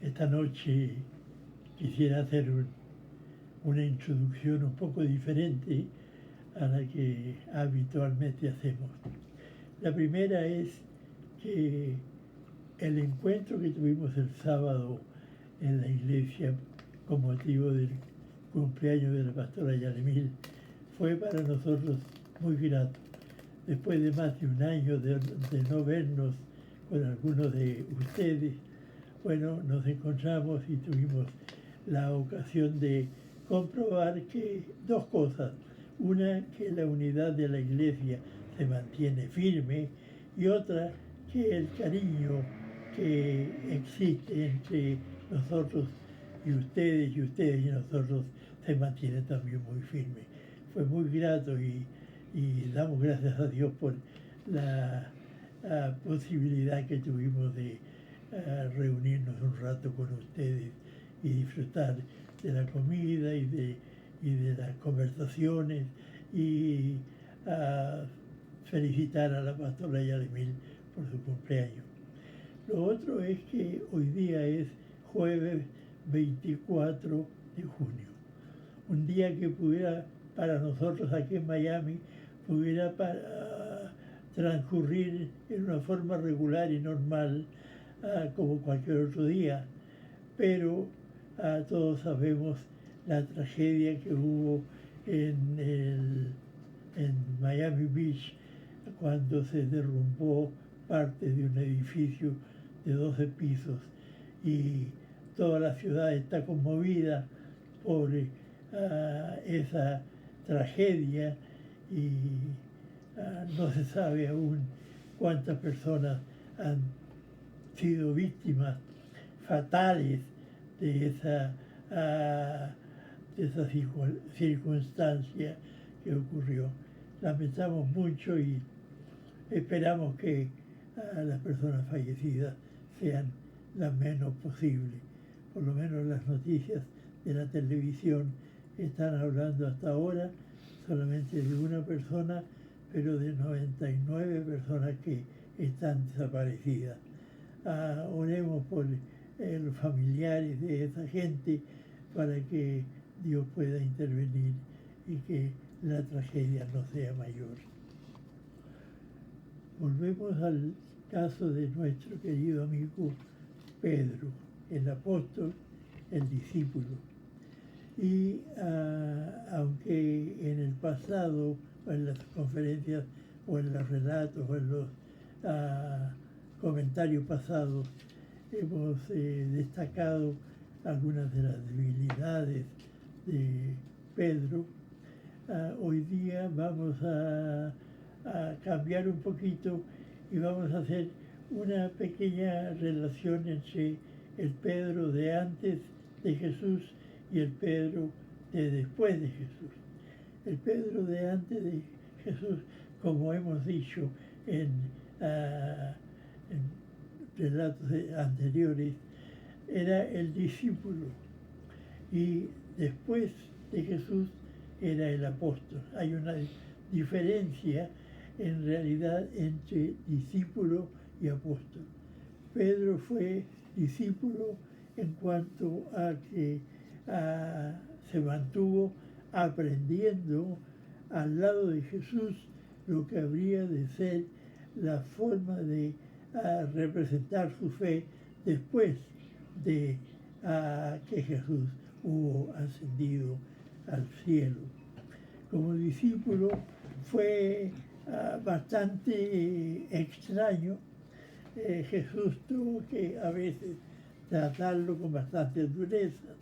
Esta noche quisiera hacer una introducción un poco diferente a la que habitualmente hacemos. La primera es que el encuentro que tuvimos el sábado en la iglesia con motivo del cumpleaños de la pastora Yalemil fue para nosotros muy grato. Después de más de un año de no vernos con algunos de ustedes, bueno, nos encontramos y tuvimos la ocasión de comprobar que dos cosas. Una, que la unidad de la iglesia se mantiene firme, y otra, que el cariño que existe entre nosotros y ustedes y nosotros se mantiene también muy firme. Fue muy grato y damos gracias a Dios por la posibilidad que tuvimos de reunirnos un rato con ustedes y disfrutar de la comida y de las conversaciones y felicitar a la pastora Yalemil por su cumpleaños. Lo otro es que hoy día es jueves 24 de junio, un día que pudiera para nosotros aquí en Miami pudiera transcurrir en una forma regular y normal como cualquier otro día, pero todos sabemos la tragedia que hubo en Miami Beach cuando se derrumbó parte de un edificio de 12 pisos y toda la ciudad está conmovida por esa tragedia y no se sabe aún cuántas personas han sido víctimas fatales de esa circunstancia que ocurrió. Lamentamos mucho y esperamos que las personas fallecidas sean las menos posibles. Por lo menos las noticias de la televisión están hablando hasta ahora solamente de una persona, pero de 99 personas que están desaparecidas. Oremos por los familiares de esa gente para que Dios pueda intervenir y que la tragedia no sea mayor. Volvemos al caso de nuestro querido amigo Pedro, el apóstol, el discípulo. Y aunque en el pasado, o en las conferencias, o en los relatos, o en los comentarios pasados, hemos destacado algunas de las debilidades de Pedro, hoy día vamos a cambiar un poquito y vamos a hacer una pequeña relación entre el Pedro de antes de Jesús y el Pedro de después de Jesús. El Pedro de antes de Jesús, como hemos dicho en relatos anteriores, era el discípulo, y después de Jesús era el apóstol. Hay una diferencia en realidad entre discípulo y apóstol. Pedro fue discípulo en cuanto a que se mantuvo aprendiendo al lado de Jesús lo que habría de ser la forma de representar su fe después de que Jesús hubo ascendido al cielo. Como discípulo fue bastante extraño. Jesús tuvo que a veces tratarlo con bastante dureza.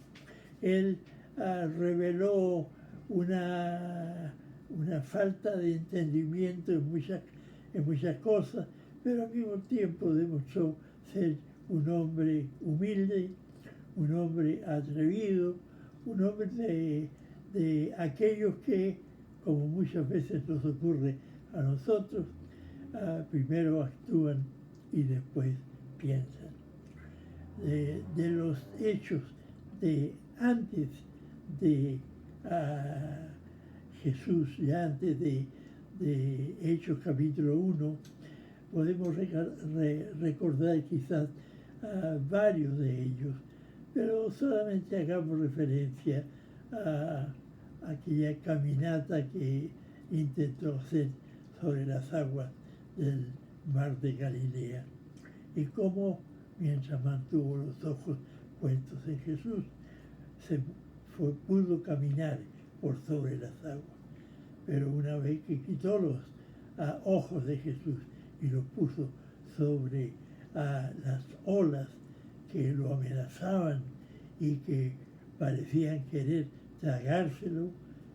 Él reveló una falta de entendimiento en muchas cosas, pero al mismo tiempo demostró ser un hombre humilde, un hombre atrevido, un hombre de aquellos que, como muchas veces nos ocurre a nosotros, primero actúan y después piensan. De los hechos de antes de Jesús, ya antes de Hechos capítulo 1, podemos recordar quizás varios de ellos. pero solamente hagamos referencia a aquella caminata que intentó hacer sobre las aguas del mar de Galilea y cómo, mientras mantuvo los ojos puestos en Jesús, pudo caminar por sobre las aguas. Pero una vez que quitó los ojos de Jesús y los puso sobre las olas que lo amenazaban y que parecían querer tragárselo,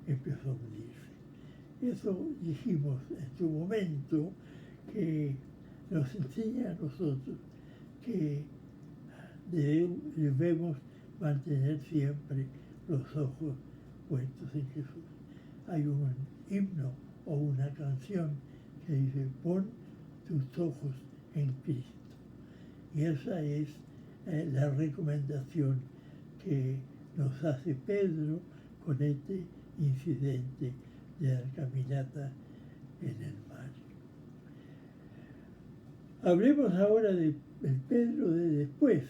empezó a hundirse. Eso dijimos en su momento, que nos enseña a nosotros que debemos mantener siempre los ojos puestos en Jesús. Hay un himno o una canción que dice: pon tus ojos en Cristo. Y esa es la recomendación que nos hace Pedro con este incidente de la caminata en el mar. Hablemos ahora del Pedro de después,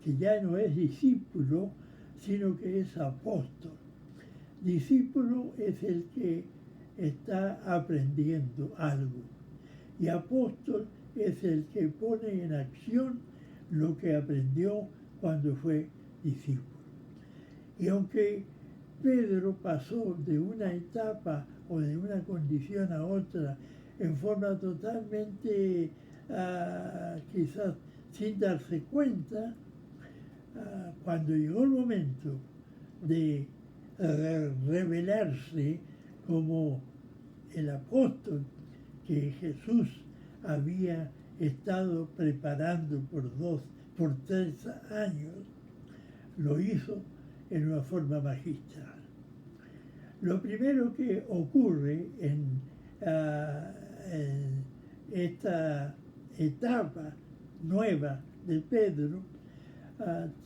que ya no es discípulo, sino que es apóstol. Discípulo es el que está aprendiendo algo, y apóstol es el que pone en acción lo que aprendió cuando fue discípulo. Y aunque Pedro pasó de una etapa o de una condición a otra en forma totalmente, quizás sin darse cuenta, cuando llegó el momento de revelarse como el apóstol que Jesús había estado preparando por 3 años, lo hizo en una forma magistral. Lo primero que ocurre en esta etapa nueva de Pedro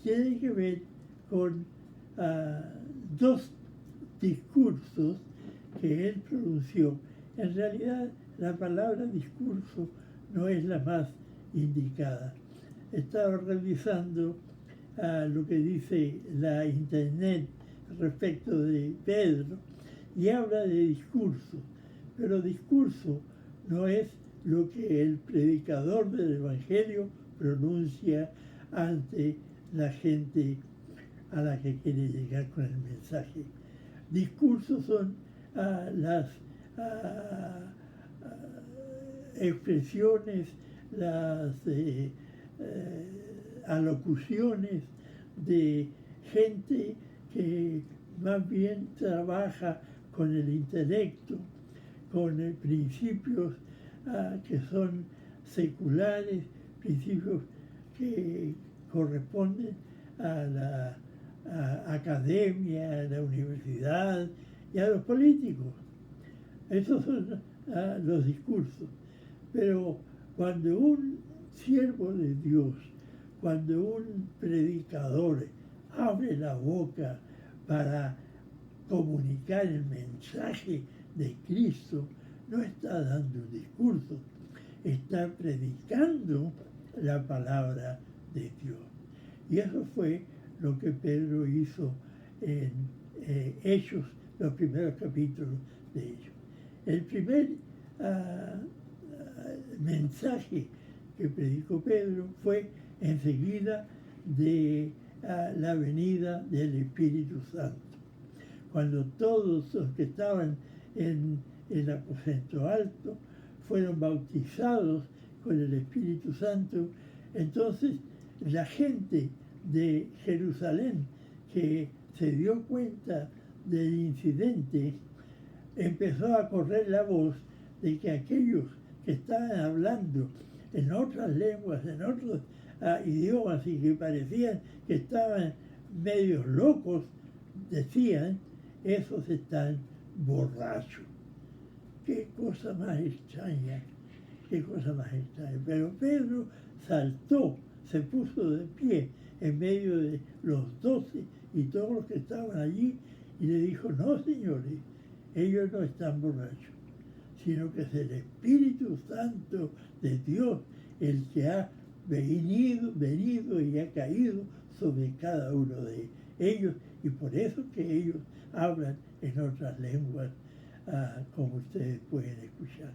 tiene que ver con 2 discursos que él pronunció. En realidad, la palabra discurso no es la más indicada. Estaba revisando lo que dice la internet respecto de Pedro y habla de discurso, pero discurso no es lo que el predicador del Evangelio pronuncia ante la gente a la que quiere llegar con el mensaje. Discursos son las expresiones, las alocuciones de gente que más bien trabaja con el intelecto, con principios que son seculares, principios que corresponden a la academia, a la universidad y a los políticos. Esos son los discursos. Pero cuando un siervo de Dios, cuando un predicador abre la boca para comunicar el mensaje de Cristo, no está dando un discurso, está predicando la palabra de Dios. Y eso fue lo que Pedro hizo en Hechos, los primeros capítulos de Hechos. El primer mensaje que predicó Pedro fue enseguida de la venida del Espíritu Santo. Cuando todos los que estaban en el aposento alto fueron bautizados con el Espíritu Santo, entonces la gente de Jerusalén, que se dio cuenta del incidente, empezó a correr la voz de que aquellos que estaban hablando en otras lenguas, en otros idiomas y que parecían que estaban medios locos, decían: esos están borrachos. Qué cosa más extraña, qué cosa más extraña. Pero Pedro saltó, se puso de pie en medio de los 12 y todos los que estaban allí y le dijo: no, señores, ellos no están borrachos, sino que es el Espíritu Santo de Dios el que ha venido y había caído sobre cada uno de ellos, y por eso que ellos hablan en otras lenguas, como ustedes pueden escuchar.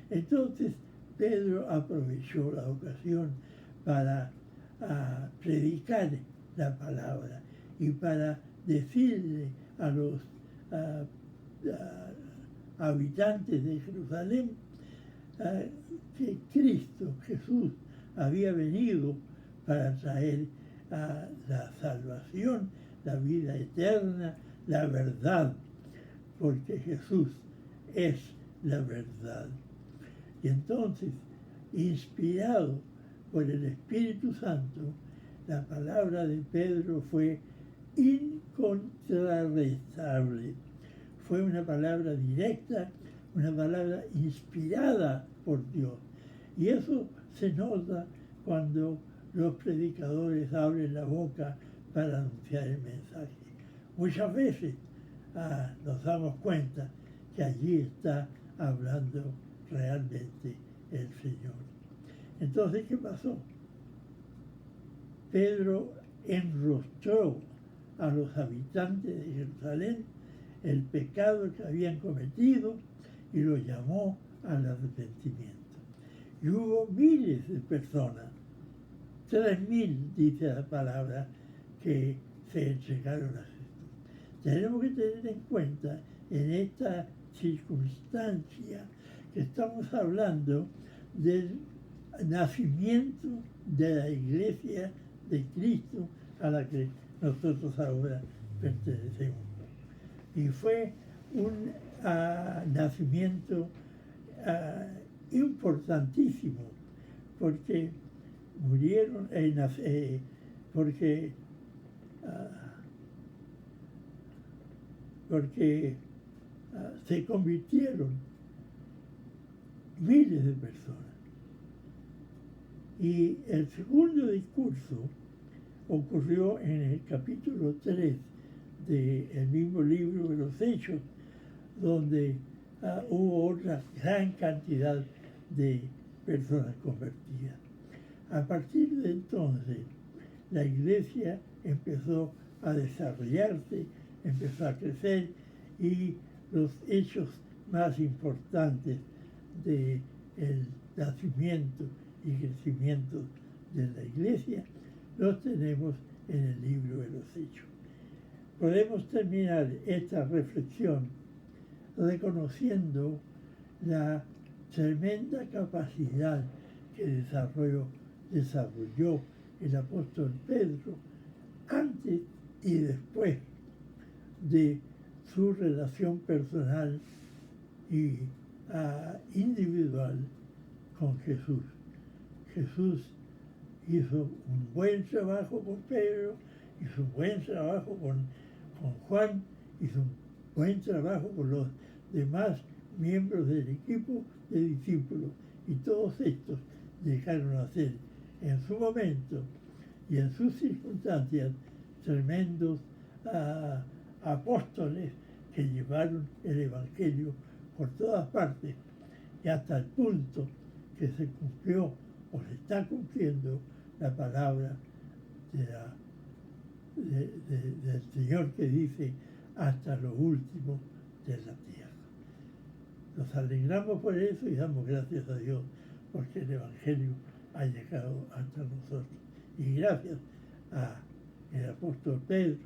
Entonces Pedro aprovechó la ocasión para predicar la palabra y para decirle a los habitantes de Jerusalén que Cristo, Jesús, había venido para traer la salvación, la vida eterna, la verdad, porque Jesús es la verdad. Y entonces, inspirado por el Espíritu Santo, la palabra de Pedro fue incontrarrestable. Fue una palabra directa, una palabra inspirada por Dios. Y eso se nota cuando los predicadores abren la boca para anunciar el mensaje. Muchas veces nos damos cuenta que allí está hablando realmente el Señor. Entonces, ¿qué pasó? Pedro enrostró a los habitantes de Jerusalén el pecado que habían cometido y los llamó al arrepentimiento. Y hubo miles de personas, 3.000, dice la palabra, que se entregaron a Jesús. Tenemos que tener en cuenta en esta circunstancia que estamos hablando del nacimiento de la Iglesia de Cristo a la que nosotros ahora pertenecemos. Y fue un nacimiento importantísimo, porque murieron, porque se convirtieron miles de personas. Y el segundo discurso ocurrió en el capítulo 3 del mismo libro de los Hechos, donde hubo otra gran cantidad de personas convertidas. A partir de entonces, la iglesia empezó a desarrollarse, empezó a crecer, y los hechos más importantes del nacimiento y crecimiento de la iglesia los tenemos en el libro de los Hechos. Podemos terminar esta reflexión reconociendo la tremenda capacidad que desarrolló el apóstol Pedro antes y después de su relación personal y individual con Jesús. Jesús hizo un buen trabajo con Pedro, hizo un buen trabajo con Juan, hizo un buen trabajo con los demás miembros del equipo de discípulos, y todos estos dejaron hacer en su momento y en sus circunstancias tremendos apóstoles que llevaron el Evangelio por todas partes, y hasta el punto que se cumplió o se está cumpliendo la palabra del Señor, que dice hasta lo último de la tierra. Nos alegramos por eso y damos gracias a Dios porque el Evangelio ha llegado hasta nosotros. Y gracias al apóstol Pedro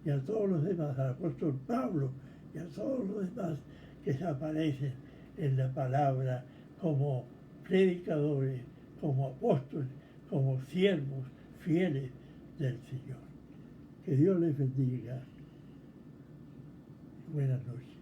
y a todos los demás, al apóstol Pablo y a todos los demás que se aparecen en la palabra como predicadores, como apóstoles, como siervos fieles del Señor. Que Dios les bendiga. Buenas noches.